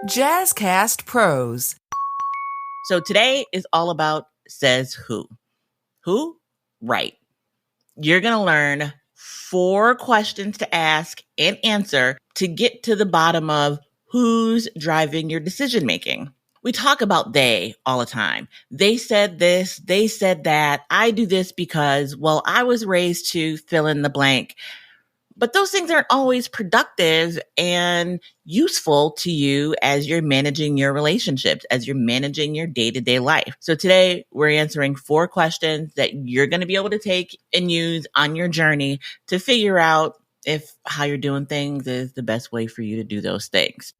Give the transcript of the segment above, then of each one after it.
Jazzcast Pros. So today is all about says who. Who? Right. You're going to learn 4 questions to ask and answer to get to the bottom of who's driving your decision making. We talk about they all the time. They said this, they said that. I do this because, well, I was raised to fill in the blank. But those things aren't always productive and useful to you as you're managing your relationships, as you're managing your day-to-day life. So today we're answering 4 questions that you're going to be able to take and use on your journey to figure out if how you're doing things is the best way for you to do those things.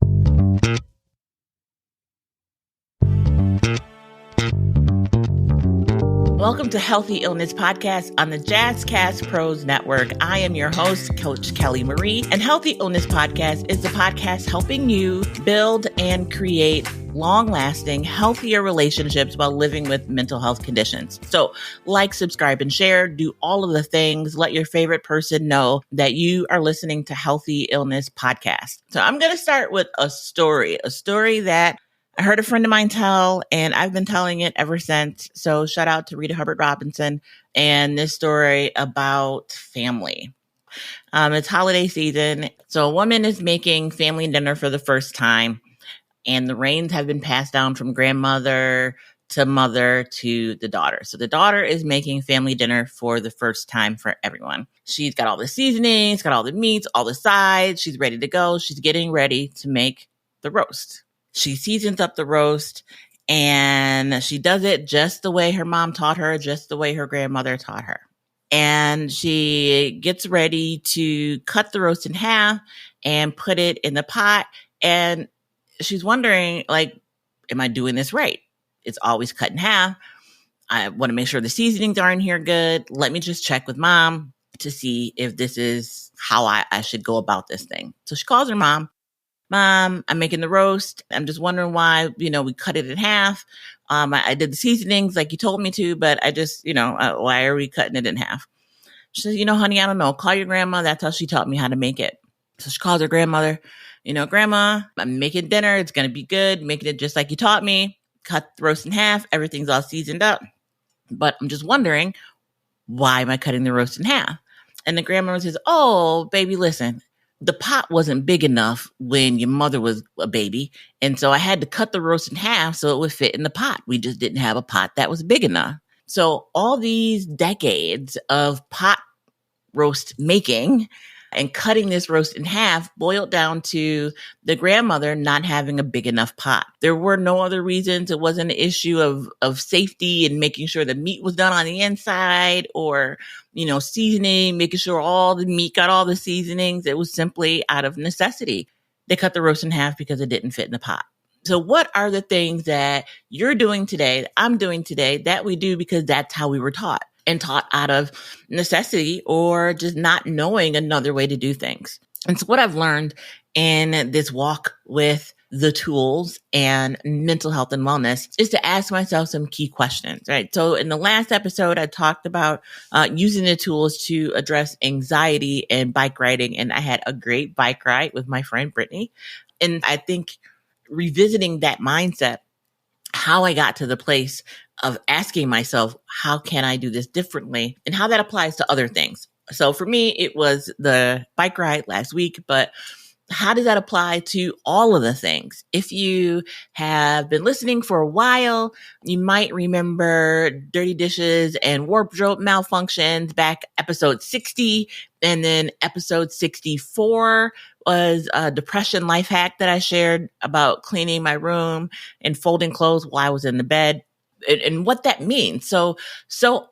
Welcome to Healthy Illness Podcast on the Jazzcast Pros Network. I am your host, Coach Kelly Marie, and Healthy Illness Podcast is the podcast helping you build and create long-lasting, healthier relationships while living with mental health conditions. So like, subscribe, and share. Do all of the things. Let your favorite person know that you are listening to Healthy Illness Podcast. So I'm going to start with a story that I heard a friend of mine tell, and I've been telling it ever since. So shout out to Rita Hubbard Robinson and this story about family. It's holiday season. So a woman is making family dinner for the first time, and the reins have been passed down from grandmother to mother to the daughter. So the daughter is making family dinner for the first time for everyone. She's got all the seasonings, got all the meats, all the sides. She's ready to go. She's getting ready to make the roast. She seasons up the roast, and she does it just the way her mom taught her, just the way her grandmother taught her. And she gets ready to cut the roast in half and put it in the pot. And she's wondering, like, am I doing this right? It's always cut in half. I want to make sure the seasonings are in here good. Let me just check with mom to see if this is how I should go about this thing. So she calls her mom. Mom, I'm making the roast. I'm just wondering why, we cut it in half. I did the seasonings like you told me to, but I just, why are we cutting it in half? She says, honey, I don't know. Call your grandma. That's how she taught me how to make it. So she calls her grandmother. Grandma, I'm making dinner. It's going to be good. Making it just like you taught me. Cut the roast in half. Everything's all seasoned up. But I'm just wondering, why am I cutting the roast in half? And the grandmother says, oh, baby, listen. The pot wasn't big enough when your mother was a baby. And so I had to cut the roast in half so it would fit in the pot. We just didn't have a pot that was big enough. So all these decades of pot roast making and cutting this roast in half boiled down to the grandmother not having a big enough pot. There were no other reasons. It wasn't an issue of safety and making sure the meat was done on the inside or, seasoning, making sure all the meat got all the seasonings. It was simply out of necessity. They cut the roast in half because it didn't fit in the pot. So what are the things that you're doing today, that I'm doing today, that we do because that's how we were taught? And taught out of necessity or just not knowing another way to do things. And so what I've learned in this walk with the tools and mental health and wellness is to ask myself some key questions, right? So in the last episode, I talked about using the tools to address anxiety and bike riding. And I had a great bike ride with my friend Brittany. And I think revisiting that mindset, how I got to the place of asking myself, how can I do this differently, and how that applies to other things. So for me, it was the bike ride last week, but how does that apply to all of the things? If you have been listening for a while, you might remember dirty dishes and wardrobe malfunctions back episode 60. And then episode 64 was a depression life hack that I shared about cleaning my room and folding clothes while I was in the bed and what that means. So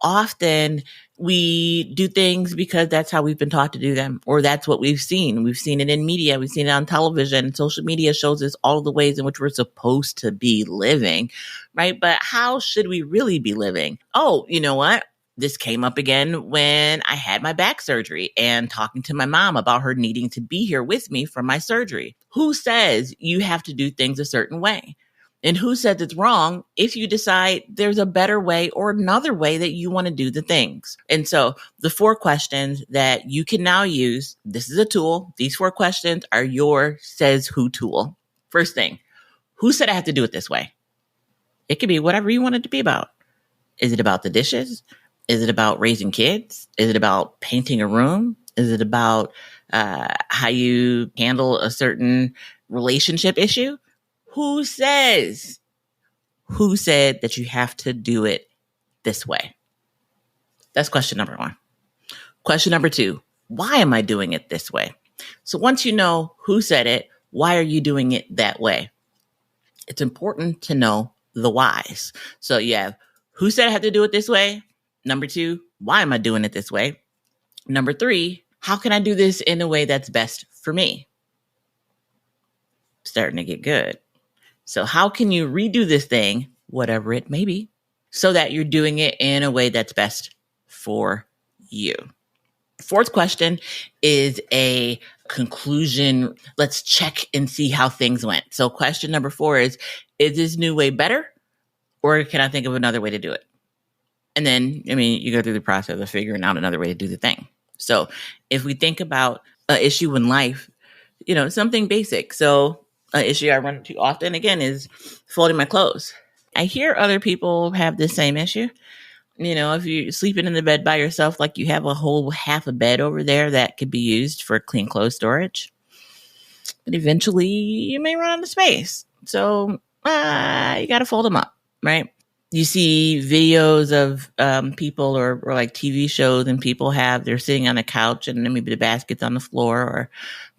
often we do things because that's how we've been taught to do them, or that's what we've seen. We've seen it in media. We've seen it on television. Social media shows us all the ways in which we're supposed to be living, right? But how should we really be living? Oh, you know what? This came up again when I had my back surgery and talking to my mom about her needing to be here with me for my surgery. Who says you have to do things a certain way? And who says it's wrong if you decide there's a better way or another way that you want to do the things? And so the 4 questions that you can now use, this is a tool. These 4 questions are your says who tool. First thing, Who said I have to do it this way? It could be whatever you want it to be about. Is it about the dishes? Is it about raising kids? Is it about painting a room? Is it about how you handle a certain relationship issue? Who says? Who said that you have to do it this way? That's question number one. Question number two, why am I doing it this way? So once you know who said it, why are you doing it that way? It's important to know the whys. So you have who said I have to do it this way? Number two, why am I doing it this way? Number three, how can I do this in a way that's best for me? Starting to get good. So how can you redo this thing, whatever it may be, so that you're doing it in a way that's best for you? Fourth question is a conclusion. Let's check and see how things went. So question number 4 is this new way better, or can I think of another way to do it? And then, you go through the process of figuring out another way to do the thing. So if we think about an issue in life, something basic. So an issue I run into often, again, is folding my clothes. I hear other people have the same issue. If you're sleeping in the bed by yourself, like you have a whole half a bed over there that could be used for clean clothes storage. But eventually you may run out of space. So you got to fold them up, right? You see videos of people or like TV shows, and people they're sitting on a couch and maybe the basket's on the floor, or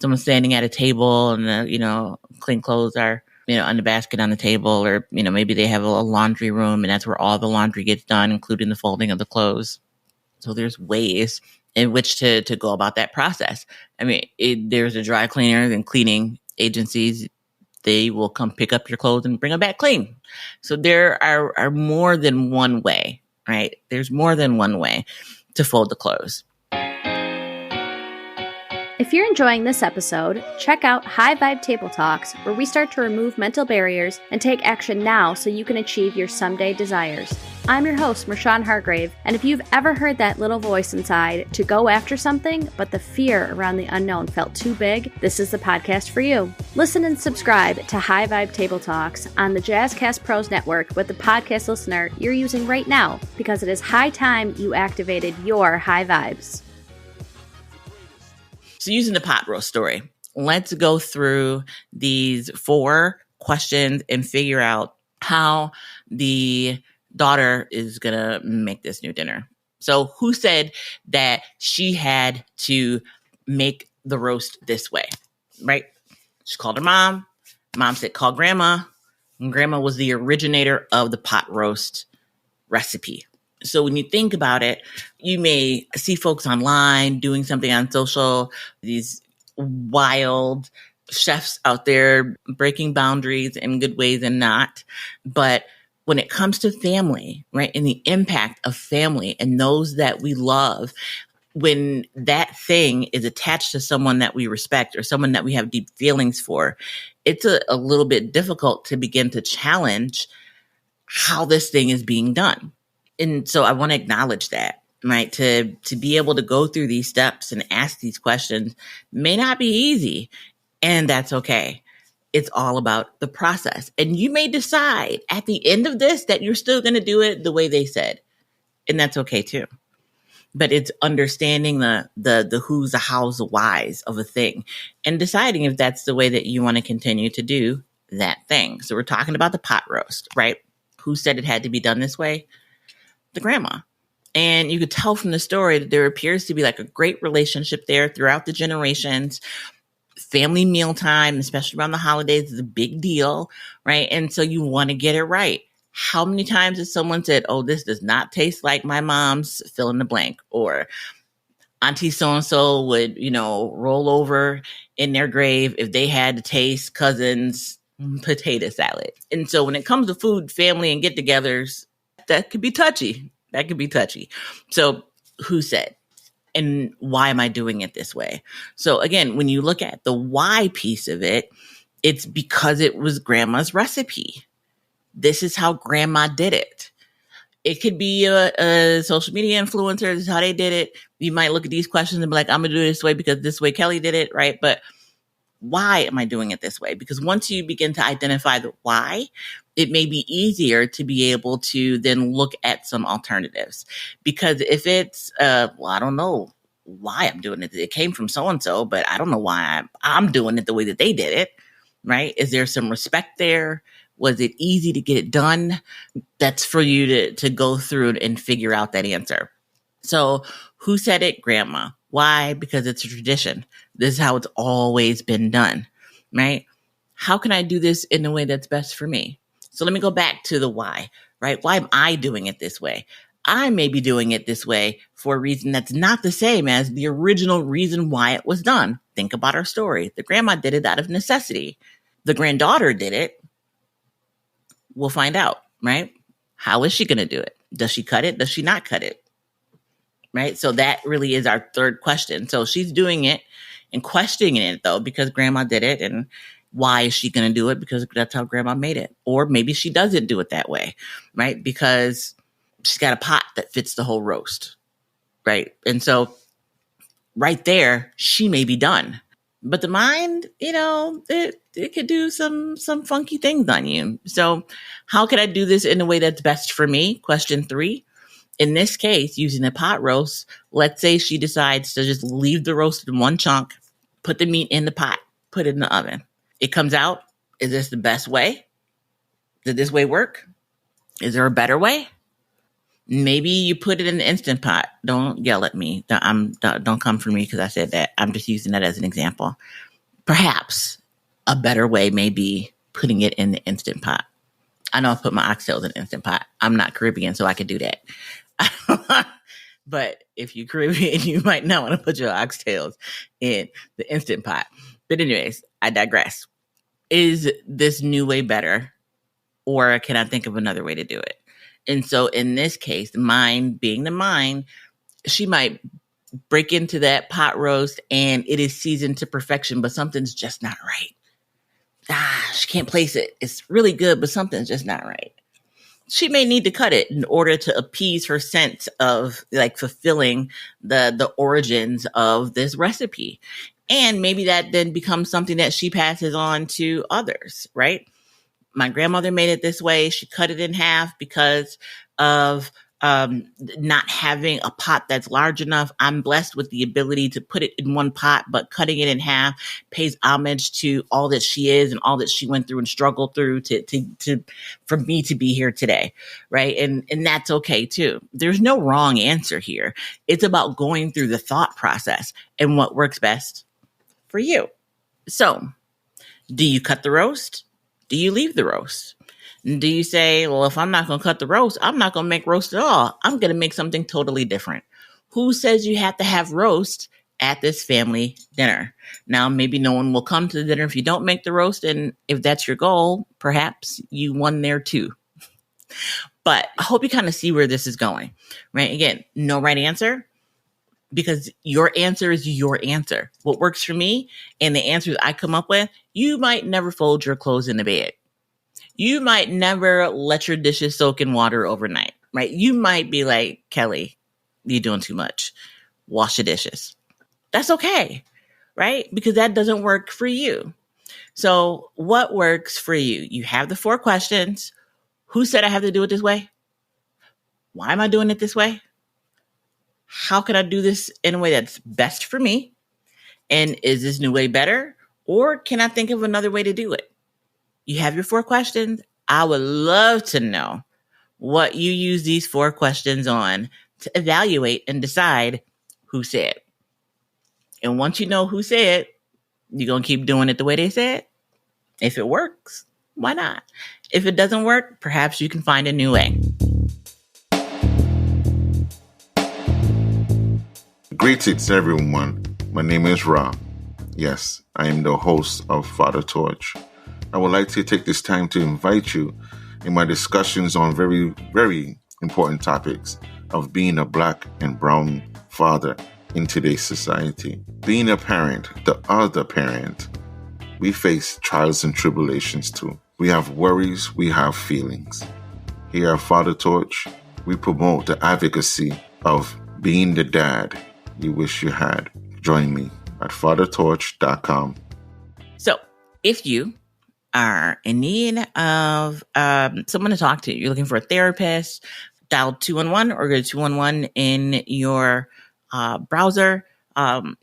someone's standing at a table and clean clothes are on the basket on the table, or, maybe they have a laundry room and that's where all the laundry gets done, including the folding of the clothes. So there's ways in which to go about that process. There's a dry cleaners and cleaning agencies. They will come pick up your clothes and bring them back clean. So there are more than one way, right? There's more than one way to fold the clothes. If you're enjoying this episode, check out High Vibe Table Talks, where we start to remove mental barriers and take action now so you can achieve your someday desires. I'm your host, Mershawn Hargrave, and if you've ever heard that little voice inside to go after something, but the fear around the unknown felt too big, this is the podcast for you. Listen and subscribe to High Vibe Table Talks on the Jazzcast Pros Network with the podcast listener you're using right now, because it is high time you activated your high vibes. So using the pot roast story, let's go through these 4 questions and figure out how the daughter is going to make this new dinner. So who said that she had to make the roast this way, right? She called her mom. Mom said, call grandma. And grandma was the originator of the pot roast recipe. So when you think about it, you may see folks online doing something on social, these wild chefs out there breaking boundaries in good ways and not. But when it comes to family, right, and the impact of family and those that we love, when that thing is attached to someone that we respect or someone that we have deep feelings for, it's a little bit difficult to begin to challenge how this thing is being done. And so I want to acknowledge that, right? To be able to go through these steps and ask these questions may not be easy, and that's okay. It's all about the process. And you may decide at the end of this that you're still going to do it the way they said, and that's okay too. But it's understanding the who's, the how's, the whys of a thing and deciding if that's the way that you want to continue to do that thing. So we're talking about the pot roast, right? Who said it had to be done this way? The grandma. And you could tell from the story that there appears to be like a great relationship there throughout the generations. Family mealtime, especially around the holidays, is a big deal, right? And so you want to get it right. How many times has someone said, oh, this does not taste like my mom's fill in the blank, or Auntie so-and-so would, roll over in their grave if they had to taste cousin's potato salad. And so when it comes to food, family, and get-togethers, that could be touchy. So who said? And why am I doing it this way? So again, when you look at the why piece of it, it's because it was grandma's recipe. This is how grandma did it. It could be a social media influencer. This is how they did it. You might look at these questions and be like, I'm going to do it this way because this way Kelly did it, right? But why am I doing it this way? Because once you begin to identify the why, it may be easier to be able to then look at some alternatives. Because if it's, well, I don't know why I'm doing it. It came from so-and-so, but I don't know why I'm doing it the way that they did it, right? Is there some respect there? Was it easy to get it done? That's for you to go through and figure out that answer. So who said it? Grandma. Why? Because it's a tradition. This is how it's always been done, right? How can I do this in a way that's best for me? So let me go back to the why, right? Why am I doing it this way? I may be doing it this way for a reason that's not the same as the original reason why it was done. Think about our story. The grandma did it out of necessity. The granddaughter did it. We'll find out, right? How is she going to do it? Does she cut it? Does she not cut it? Right? So that really is our third question. So she's doing it and questioning it though, because grandma did it. And why is she going to do it? Because that's how grandma made it. Or maybe she doesn't do it that way, right? Because she's got a pot that fits the whole roast, right? And so right there, she may be done. But the mind, it could do some funky things on you. So how can I do this in a way that's best for me? Question 3. In this case, using a pot roast, let's say she decides to just leave the roast in one chunk, put the meat in the pot, put it in the oven. It comes out. Is this the best way? Did this way work? Is there a better way? Maybe you put it in the Instant Pot. Don't yell at me. Don't come for me because I said that. I'm just using that as an example. Perhaps a better way may be putting it in the Instant Pot. I know I put my oxtails in the Instant Pot. I'm not Caribbean, so I could do that. But if you're Caribbean, you might not want to put your oxtails in the Instant Pot. But anyways, I digress. Is this new way better? Or can I think of another way to do it? And so in this case, the mind being the mind, she might break into that pot roast and it is seasoned to perfection, but something's just not right. She can't place it. It's really good, but something's just not right. She may need to cut it in order to appease her sense of like fulfilling the origins of this recipe. And maybe that then becomes something that she passes on to others, right? My grandmother made it this way. She cut it in half because of not having a pot that's large enough. I'm blessed with the ability to put it in one pot, but cutting it in half pays homage to all that she is and all that she went through and struggled through to for me to be here today, right? And that's okay too. There's no wrong answer here. It's about going through the thought process and what works best for you. So, do you cut the roast? Do you leave the roast? Do you say, well, if I'm not going to cut the roast, I'm not going to make roast at all. I'm going to make something totally different. Who says you have to have roast at this family dinner? Now, maybe no one will come to the dinner if you don't make the roast. And if that's your goal, perhaps you won there too. But I hope you kind of see where this is going, right? Again, no right answer, because your answer is your answer. What works for me and the answers I come up with, you might never fold your clothes in the bed. You might never let your dishes soak in water overnight, right? You might be like, Kelly, you're doing too much. Wash your dishes. That's okay, right? Because that doesn't work for you. So what works for you? You have the 4 questions. Who said I have to do it this way? Why am I doing it this way? How can I do this in a way that's best for me? And is this new way better? Or can I think of another way to do it? You have your 4 questions. I would love to know what you use these 4 questions on to evaluate and decide who said. And once you know who said, you're going to keep doing it the way they said. If it works, why not? If it doesn't work, perhaps you can find a new way. Greetings, everyone. My name is Ra. Yes, I am the host of Father Torch. I would like to take this time to invite you in my discussions on very, very important topics of being a Black and brown father in today's society. Being a parent, the other parent, we face trials and tribulations too. We have worries, we have feelings. Here at Father Torch, we promote the advocacy of being the dad you wish you had. Join me at fathertorch.com. If you are in need of someone to talk to, you're looking for a therapist, dial 211 or go to 211 in your browser.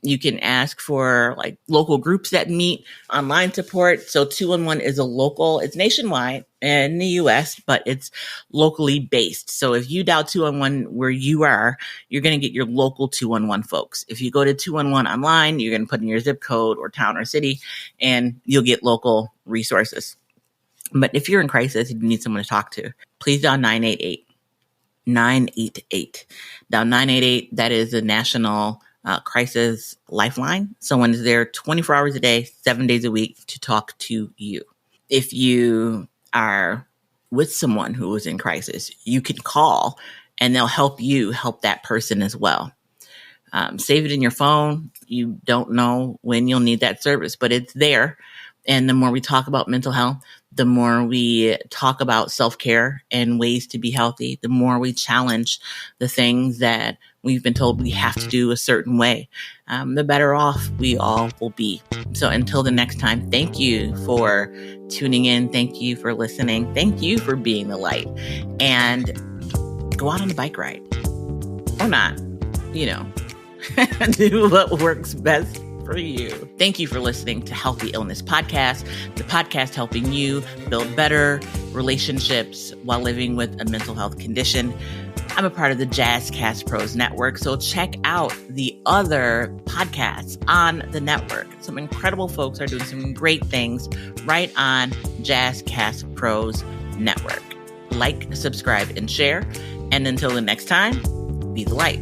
You can ask for like local groups that meet, online support. So 211 is it's nationwide in the US, but it's locally based. So if you dial 211 where you are, you're going to get your local 211 folks. If you go to 211 online, you're going to put in your zip code or town or city, and you'll get local resources. But if you're in crisis and you need someone to talk to, please dial 988. 988. Dial 988. That is a national crisis lifeline. Someone is there 24 hours a day, 7 days a week to talk to you. If you are with someone who is in crisis, you can call and they'll help you help that person as well. Save it in your phone. You don't know when you'll need that service, but it's there. And the more we talk about mental health, the more we talk about self-care and ways to be healthy, the more we challenge the things that we've been told we have to do a certain way, the better off we all will be. So until the next time, thank you for tuning in. Thank you for listening. Thank you for being the light. And go out on a bike ride. Or not, do what works best for you. Thank you for listening to Healthy Illness Podcast, the podcast helping you build better relationships while living with a mental health condition. I'm a part of the Jazzcast Pros Network, so check out the other podcasts on the network. Some incredible folks are doing some great things right on Jazzcast Pros Network. Like, subscribe, and share. And until the next time, be the light.